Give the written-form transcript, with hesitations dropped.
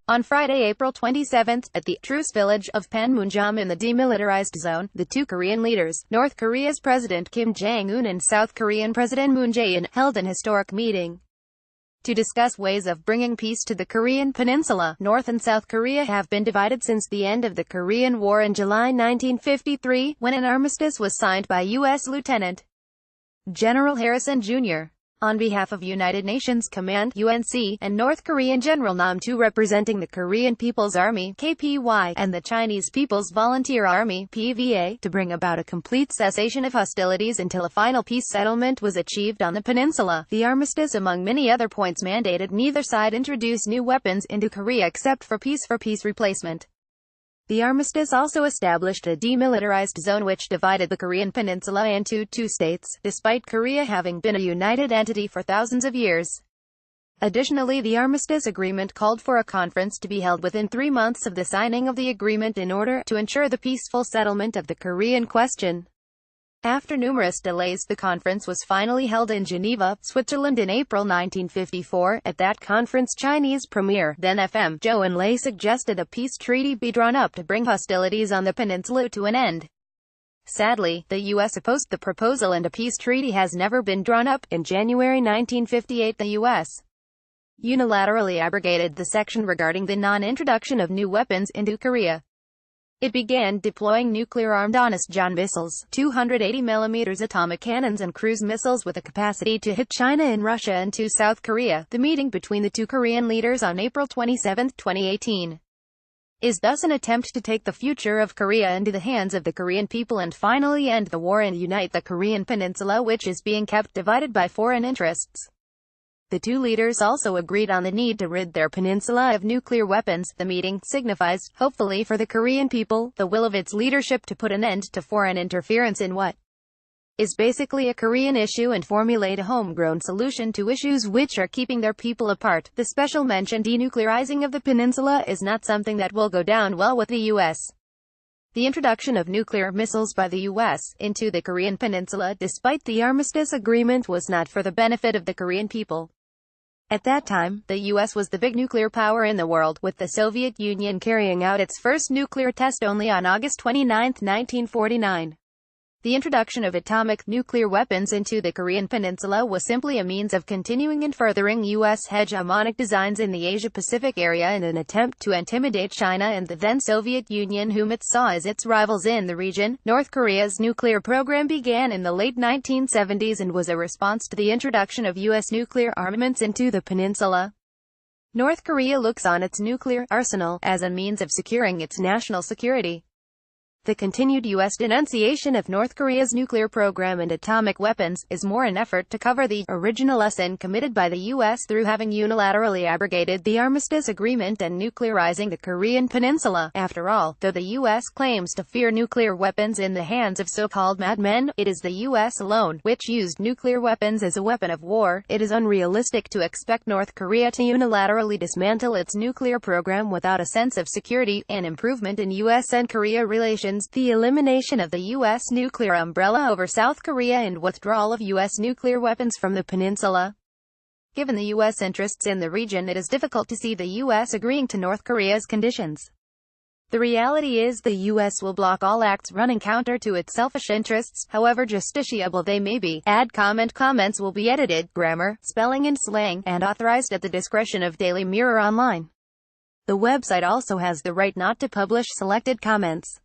On Friday, April 27, at the truce village of Panmunjom in the demilitarized zone, the two Korean leaders, North Korea's President Kim Jong-un and South Korean President Moon Jae-in, held an historic meeting to discuss ways of bringing peace to the Korean peninsula. North and South Korea have been divided since the end of the Korean War in July 1953, when an armistice was signed by U.S. Lieutenant General Harrison Jr. on behalf of United Nations Command (UNC) and North Korean General Nam Tu representing the Korean People's Army (KPY) and the Chinese People's Volunteer Army (PVA) to bring about a complete cessation of hostilities until a final peace settlement was achieved on the peninsula. The armistice, among many other points, mandated neither side introduce new weapons into Korea except for peace replacement. The armistice also established a demilitarized zone which divided the Korean peninsula into two states, despite Korea having been a united entity for thousands of years. Additionally, the armistice agreement called for a conference to be held within 3 months of the signing of the agreement in order to ensure the peaceful settlement of the Korean question. After numerous delays, the conference was finally held in Geneva, Switzerland in April 1954. At that conference, Chinese Premier, then FM, Zhou Enlai suggested a peace treaty be drawn up to bring hostilities on the peninsula to an end. Sadly, the U.S. opposed the proposal and a peace treaty has never been drawn up. In January 1958, the U.S. unilaterally abrogated the section regarding the non-introduction of new weapons into Korea. It began deploying nuclear-armed honest-John missiles, 280mm atomic cannons and cruise missiles with a capacity to hit China and Russia and to South Korea. The meeting between the two Korean leaders on April 27, 2018, is thus an attempt to take the future of Korea into the hands of the Korean people and finally end the war and unite the Korean peninsula, which is being kept divided by foreign interests. The two leaders also agreed on the need to rid their peninsula of nuclear weapons. The meeting signifies, hopefully for the Korean people, the will of its leadership to put an end to foreign interference in what is basically a Korean issue and formulate a homegrown solution to issues which are keeping their people apart. The special mention denuclearizing of the peninsula is not something that will go down well with the U.S. The introduction of nuclear missiles by the U.S. into the Korean peninsula, despite the armistice agreement, was not for the benefit of the Korean people. At that time, the U.S. was the big nuclear power in the world, with the Soviet Union carrying out its first nuclear test only on August 29, 1949. The introduction of atomic nuclear weapons into the Korean peninsula was simply a means of continuing and furthering U.S. hegemonic designs in the Asia-Pacific area in an attempt to intimidate China and the then Soviet Union, whom it saw as its rivals in the region. North Korea's nuclear program began in the late 1970s and was a response to the introduction of U.S. nuclear armaments into the peninsula. North Korea looks on its nuclear arsenal as a means of securing its national security. The continued U.S. denunciation of North Korea's nuclear program and atomic weapons is more an effort to cover the original lesson committed by the U.S. through having unilaterally abrogated the armistice agreement and nuclearizing the Korean peninsula. After all, though the U.S. claims to fear nuclear weapons in the hands of so-called madmen, it is the U.S. alone which used nuclear weapons as a weapon of war. It is unrealistic to expect North Korea to unilaterally dismantle its nuclear program without a sense of security and improvement in U.S. and Korea relations. The elimination of the U.S. nuclear umbrella over South Korea and withdrawal of U.S. nuclear weapons from the peninsula. Given the U.S. interests in the region, it is difficult to see the U.S. agreeing to North Korea's conditions. The reality is the U.S. will block all acts running counter to its selfish interests, however justiciable they may be. Comments will be edited, grammar, spelling and slang, and authorized at the discretion of Daily Mirror Online. The website also has the right not to publish selected comments.